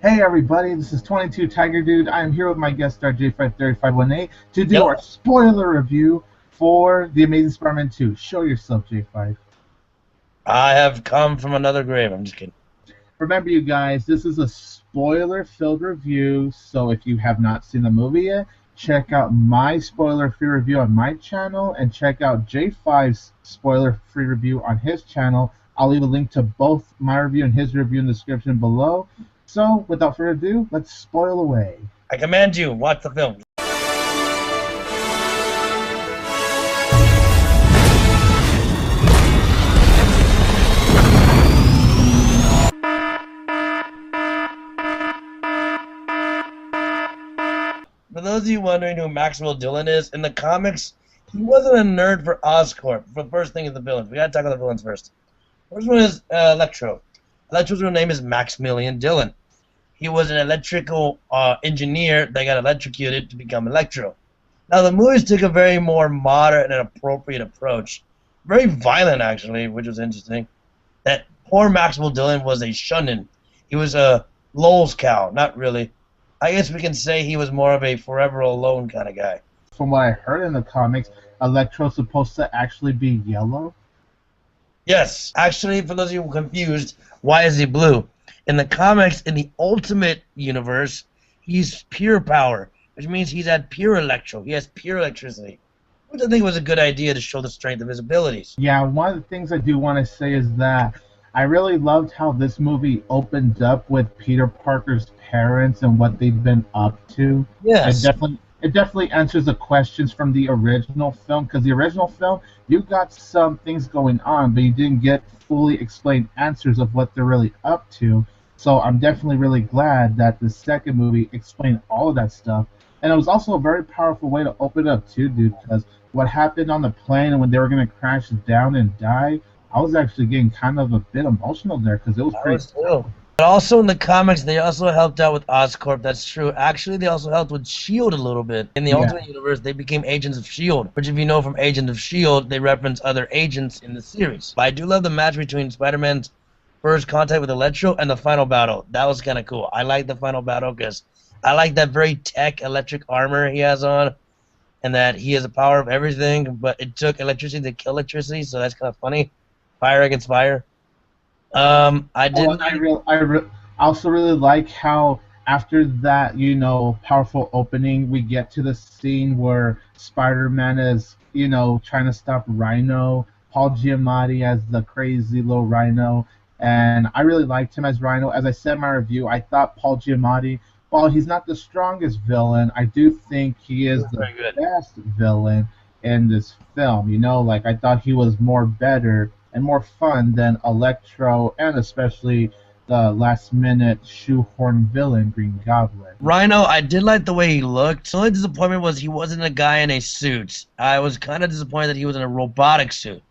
Hey everybody, this is 22 Tiger Dude. I am here with my guest star J53518 to do our spoiler review for The Amazing Spider-Man 2. Show yourself, J5. I have come from another grave. I'm just kidding. Remember, you guys, this is a spoiler-filled review, so if you have not seen the movie yet, check out my spoiler-free review on my channel and check out J5's spoiler-free review on his channel. I'll leave a link to both my review and his review in the description below. So, without further ado, let's spoil away. I command you, watch the film. For those of you wondering who Maxwell Dillon is, in the comics, he wasn't a nerd for Oscorp. For the first thing is the villains. We gotta talk about the villains first. First one is Electro. Electro's real name is Maximilian Dillon. He was an electrical engineer that got electrocuted to become Electro. Now, the movies took a very more modern and appropriate approach. Very violent, actually, which was interesting. That poor Maxwell Dillon was a shunin. He was a Lowell's cow. Not really. I guess we can say he was more of a forever alone kind of guy. From what I heard in the comics, Electro's supposed to actually be yellow? Yes. Actually, for those of you confused, why is he blue? In the comics, in the Ultimate Universe, he's pure power, which means he's at pure electro. He has pure electricity, which I think was a good idea to show the strength of his abilities. Yeah, one of the things I do want to say is that I really loved how this movie opened up with Peter Parker's parents and what they've been up to. Yes. It definitely answers the questions from the original film, because the original film, you got some things going on, but you didn't get fully explained answers of what they're really up to. So I'm definitely really glad that the second movie explained all of that stuff. And it was also a very powerful way to open it up too, dude, because what happened on the plane and when they were going to crash down and die, I was actually getting kind of a bit emotional there because it was pretty cool. But also in the comics, they also helped out with Oscorp. That's true. Actually, they also helped with S.H.I.E.L.D. a little bit. In the Ultimate Universe, they became agents of S.H.I.E.L.D., which if you know from Agents of S.H.I.E.L.D., they reference other agents in the series. But I do love the match between Spider-Man's first contact with Electro and the final battle. That was kind of cool. I like the final battle because I like that very tech electric armor he has on and that he has the power of everything, but it took electricity to kill electricity, so that's kind of funny. Fire against fire. I also really like how after that, powerful opening, we get to the scene where Spider-Man is, trying to stop Rhino, Paul Giamatti as the crazy little Rhino, and I really liked him as Rhino. As I said in my review, I thought Paul Giamatti, while he's not the strongest villain, I do think he is the best villain in this film. I thought he was more better and more fun than Electro, and especially the last-minute shoehorn villain, Green Goblin. Rhino, I did like the way he looked. The only disappointment was he wasn't a guy in a suit. I was kind of disappointed that he was in a robotic suit.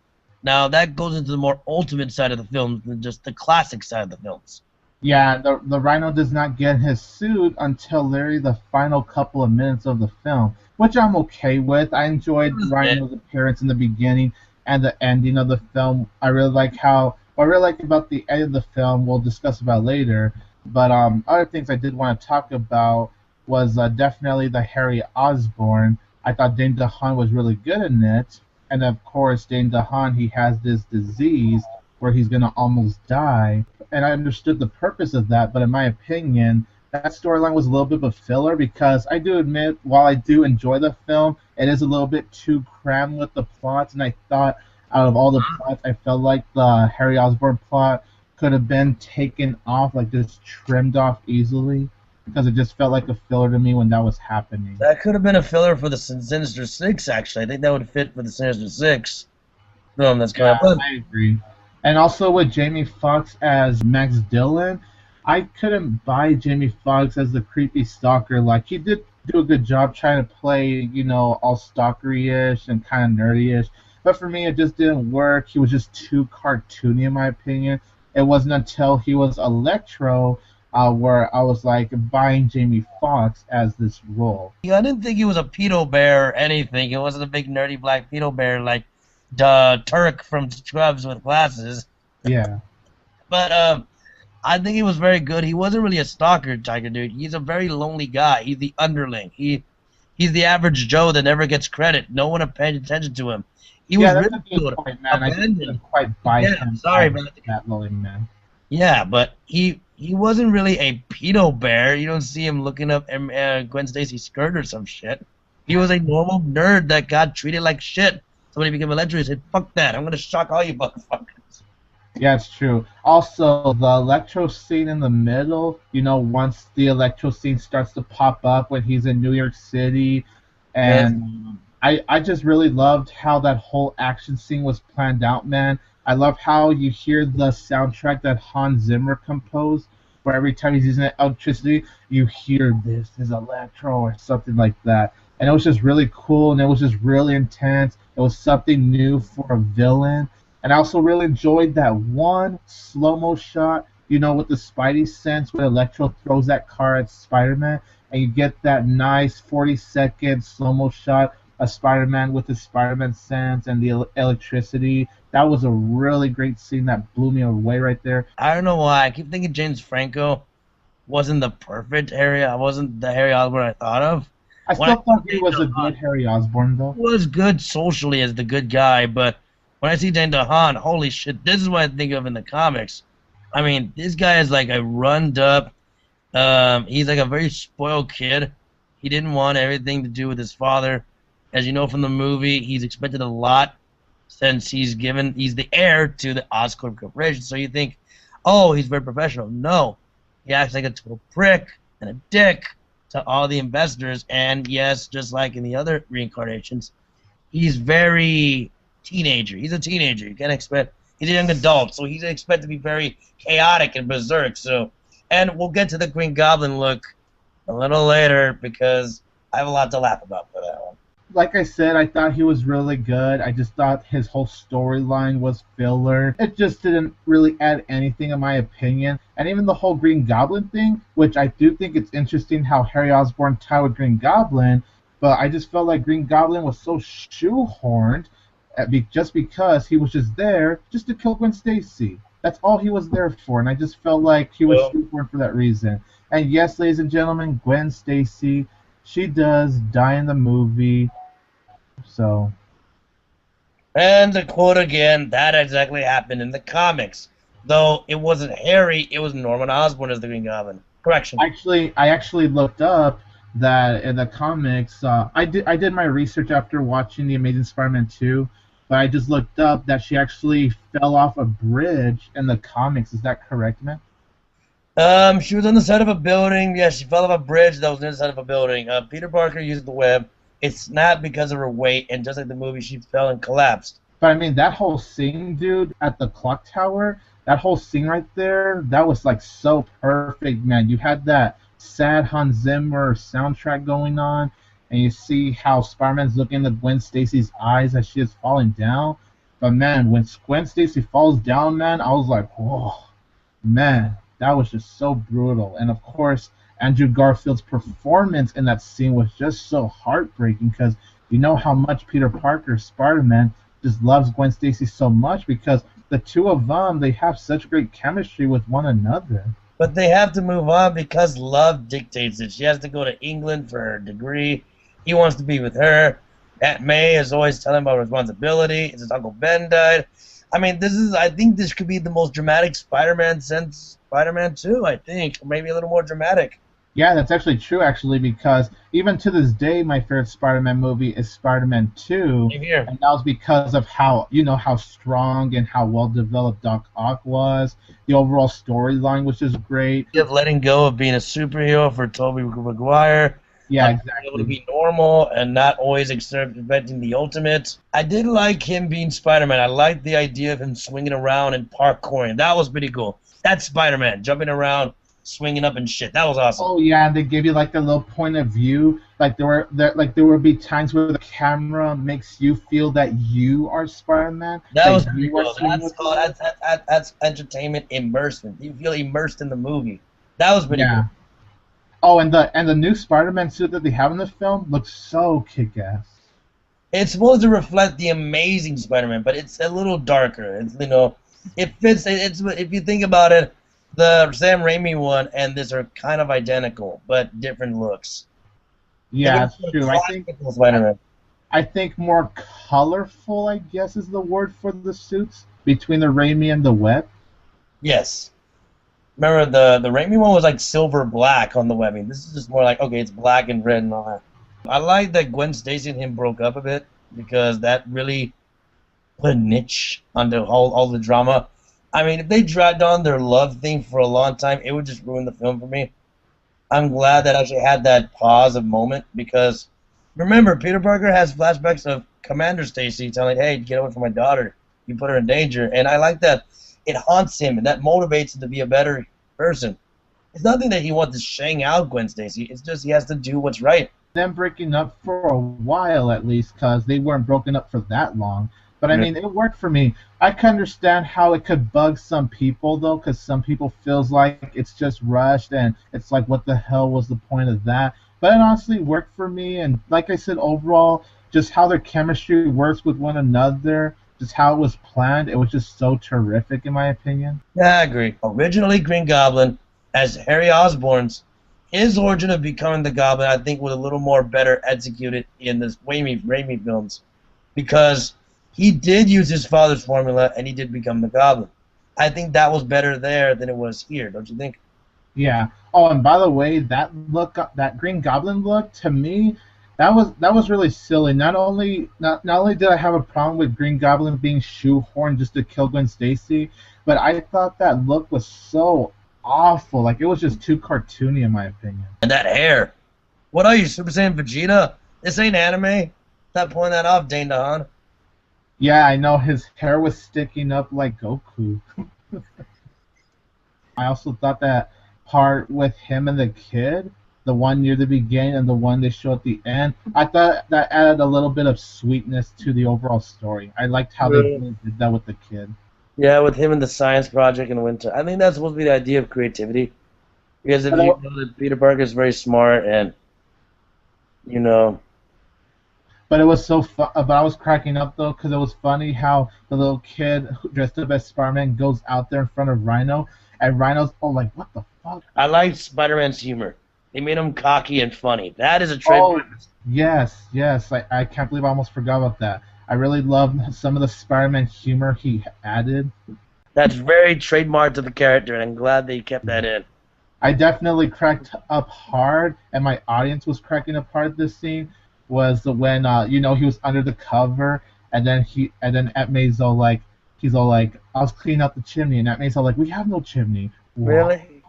Now, that goes into the more ultimate side of the film than just the classic side of the films. Yeah, the Rhino does not get his suit until literally the final couple of minutes of the film, which I'm okay with. I enjoyed Rhino's appearance in the beginning and the ending of the film. What I really like about the end of the film, we'll discuss about later. But other things I did want to talk about was definitely the Harry Osborn. I thought Dane DeHaan was really good in it. And of course, Dane DeHaan, he has this disease where he's going to almost die. And I understood the purpose of that, but in my opinion, that storyline was a little bit of a filler because I do admit, while I do enjoy the film, it is a little bit too crammed with the plots, and I thought out of all the plots, I felt like the Harry Osborn plot could have been taken off, like just trimmed off easily, because it just felt like a filler to me when that was happening. That could have been a filler for the Sinister Six, actually. I think that would fit for the Sinister Six film that's coming up. I agree. And also with Jamie Foxx as Max Dillon, I couldn't buy Jamie Foxx as the creepy stalker. Like, he did do a good job trying to play, all stalkery-ish and kind of nerdy-ish. But for me, it just didn't work. He was just too cartoony, in my opinion. It wasn't until he was Electro where I was, buying Jamie Foxx as this role. Yeah, I didn't think he was a pedo bear or anything. He wasn't a big nerdy black pedo bear like the Turk from Scrubs with glasses. Yeah. But I think he was very good. He wasn't really a stalker, Tiger Dude. He's a very lonely guy. He's the underling. He's the average Joe that never gets credit. No one paid attention to him. He was Yeah, that's a good ridiculed, point, man. I just abandoned. didn't quite buy Yeah, him sorry, as man. that lonely man. Yeah, but he wasn't really a pedo bear. You don't see him looking up Gwen Stacy's skirt or some shit. He was a normal nerd that got treated like shit. So when he became a lecturer, he said, "Fuck that! I'm gonna shock all you motherfuckers." Yeah, it's true. Also, the electro scene in the middle, once the electro scene starts to pop up when he's in New York City, Yes, and I just really loved how that whole action scene was planned out, man. I love how you hear the soundtrack that Hans Zimmer composed, where every time he's using electricity, you hear "This is electro" or something like that. And it was just really cool, and it was just really intense. It was something new for a villain. And I also really enjoyed that one slow-mo shot, with the Spidey sense when Electro throws that car at Spider-Man, and you get that nice 40-second slow-mo shot of Spider-Man with the Spider-Man sense and the electricity. That was a really great scene that blew me away right there. I don't know why. I keep thinking James Franco wasn't the perfect Harry. I wasn't the Harry Osborn I thought of. I When I still thought he was a good Harry Osborn, though. was good socially as the good guy, but when I see Jane DeHaan, holy shit, this is what I think of in the comics. I mean, this guy is like a runned up. He's like a very spoiled kid. He didn't want everything to do with his father. As you know from the movie, he's expected a lot since he's the heir to the Oscorp Corporation. So you think, oh, he's very professional. No, he acts like a total prick and a dick to all the investors. And yes, just like in the other reincarnations, he's very teenager. He's a teenager. You can't expect. He's a young adult, so he's expected to be very chaotic and berserk. So, and we'll get to the Green Goblin look a little later because I have a lot to laugh about for that one. Like I said, I thought he was really good. I just thought his whole storyline was filler. It just didn't really add anything, in my opinion. And even the whole Green Goblin thing, which I do think it's interesting how Harry Osborn tied with Green Goblin, but I just felt like Green Goblin was so shoehorned just because he was just there just to kill Gwen Stacy. That's all he was there for, and I just felt like he was shoehorned for that reason. And yes, ladies and gentlemen, Gwen Stacy, she does die in the movie. So. And to quote again, that exactly happened in the comics. Though it wasn't Harry, it was Norman Osborn as the Green Goblin. Correction. I actually looked up that in the comics. I did my research after watching The Amazing Spider-Man 2, but I just looked up that she actually fell off a bridge in the comics. Is that correct, man? She was on the side of a building. Yeah, she fell off a bridge that was on the side of a building. Peter Parker used the web. It snapped because of her weight, and just like the movie, she fell and collapsed. But I mean, that whole scene, dude, at the clock tower, that whole scene right there, that was like so perfect, man. You had that sad Hans Zimmer soundtrack going on, and you see how Spider-Man's looking at Gwen Stacy's eyes as she is falling down. But man, when Gwen Stacy falls down, man, I was like, whoa, man, that was just so brutal. And of course, Andrew Garfield's performance in that scene was just so heartbreaking because you know how much Peter Parker, Spider-Man, just loves Gwen Stacy so much because the two of them, they have such great chemistry with one another. But they have to move on because love dictates it. She has to go to England for her degree. He wants to be with her. Aunt May is always telling him about responsibility. His Uncle Ben died. I mean, I think this could be the most dramatic Spider-Man since Spider-Man 2, I think. Or maybe a little more dramatic. Yeah, that's actually true, because even to this day, my favorite Spider-Man movie is Spider-Man 2. Same here. And that was because of how strong and how well-developed Doc Ock was. The overall storyline was just great. Of letting go of being a superhero for Tobey Maguire. Yeah, exactly. Able to be normal and not always expecting the ultimate. I did like him being Spider-Man. I liked the idea of him swinging around and parkouring. That was pretty cool. That's Spider-Man, jumping around, swinging up and shit. That was awesome. Oh yeah, and they gave you like a little point of view. Like there would be times where the camera makes you feel that you are Spider-Man. That was pretty cool. That's entertainment immersion. You feel immersed in the movie. That was pretty cool. Oh, and the new Spider-Man suit that they have in the film looks so kick-ass. It's supposed to reflect the Amazing Spider-Man, but it's a little darker. It's it fits. It's if you think about it, The Sam Raimi one and this are kind of identical, but different looks. They Yeah, were it's more true. classical Spider-Man. I think more colorful, I guess, is the word for the suits between the Raimi and the Web. Yes. Remember the Raimi one was like silver black on the webbing. This is just more like okay, it's black and red and all that. I like that Gwen Stacy and him broke up a bit because that really put a niche on the whole all the drama. I mean, if they dragged on their love thing for a long time, it would just ruin the film for me. I'm glad that actually had that pause of moment because remember, Peter Parker has flashbacks of Commander Stacy telling, "Hey, get away from my daughter. You put her in danger." And I like that. It haunts him, and that motivates him to be a better person. It's nothing that he wants to shang out Gwen Stacy. It's just he has to do what's right. Them breaking up for a while at least, because they weren't broken up for that long. But I Yeah. mean, it worked for me. I can understand how it could bug some people though, because some people feels like it's just rushed and it's like, what the hell was the point of that? But it honestly worked for me, and like I said, overall, just how their chemistry works with one another, just how it was planned, it was just so terrific in my opinion. Yeah, I agree. Originally, Green Goblin, as Harry Osborn's, his origin of becoming the Goblin, I think, was a little more better executed in the Raimi films because he did use his father's formula and he did become the Goblin. I think that was better there than it was here, don't you think? Yeah. Oh, and by the way, that look, that Green Goblin look, to me, that was really silly. Not only did I have a problem with Green Goblin being shoehorned just to kill Gwen Stacy, but I thought that look was so awful. Like it was just too cartoony, in my opinion. And that hair. What are you, Super Saiyan Vegeta? This ain't anime. Stop pulling that off, Dane DeHaan. Yeah, I know his hair was sticking up like Goku. I also thought that part with him and the kid, the one near the beginning and the one they show at the end, I thought that added a little bit of sweetness to the overall story. I liked how they Really? really did that with the kid. Yeah, with him and the science project in the winter. I think that's supposed to be the idea of creativity. Because if But, you know that Peter Parker is very smart and, you know, but it was so fun. But I was cracking up though because it was funny how the little kid who dressed up as Spider-Man goes out there in front of Rhino, and Rhino's all like, "What the fuck?" I like Spider-Man's humor. They made him cocky and funny. That is a Oh, trademark. yes, yes. I can't believe I almost forgot about that. I really love some of the Spider-Man humor he added. That's very trademark to the character, and I'm glad they kept that in. I definitely cracked up hard, and my audience was cracking up hard. This scene was the when he was under the cover, and then Aunt May's all like, he's all like, I was cleaning out the chimney, and Aunt May's all like, we have no chimney. What? Really?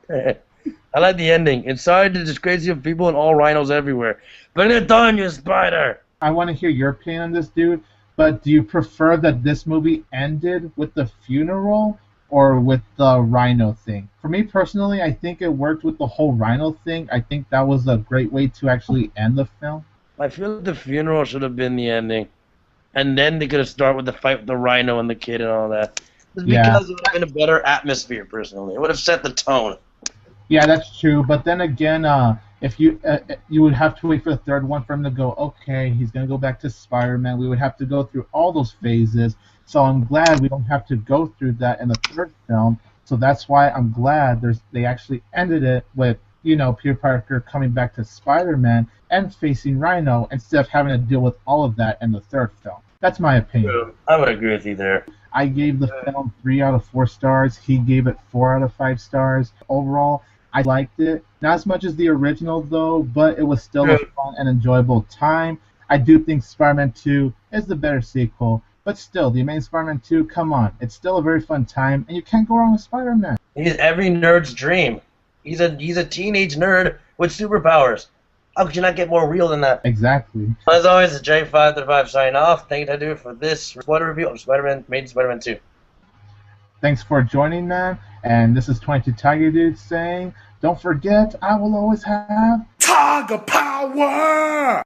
I like the ending. It's sorry to disgrace you people and all rhinos everywhere. Bring it on, you spider! I want to hear your opinion on this, dude. But do you prefer that this movie ended with the funeral or with the Rhino thing? For me personally, I think it worked with the whole Rhino thing. I think that was a great way to actually end the film. I feel like the funeral should have been the ending. And then they could have started with the fight with the rhino and the kid and all that. Just Yeah. because it would have been a better atmosphere, personally. It would have set the tone. Yeah, that's true. But then again, if you would have to wait for the third one for him to go. Okay, he's gonna go back to Spider-Man. We would have to go through all those phases. So I'm glad we don't have to go through that in the third film. So that's why I'm glad they actually ended it with Peter Parker coming back to Spider-Man and facing Rhino instead of having to deal with all of that in the third film. That's my opinion. I would agree with you there. I gave the film 3 out of 4 stars. He gave it 4 out of 5 stars. Overall, I liked it. Not as much as the original, though, but it was still a fun and enjoyable time. I do think Spider-Man 2 is the better sequel, but still, the Amazing Spider-Man 2, come on. It's still a very fun time, and you can't go wrong with Spider-Man. He's every nerd's dream. He's a teenage nerd with superpowers. How could you not get more real than that? Exactly. As always, it's J535 signing off. Thank you to do for this spoiler review of Spider-Man, Amazing Spider-Man 2. Thanks for joining, man. And this is 22 Tiger Dude saying, don't forget, I will always have Tiger Power!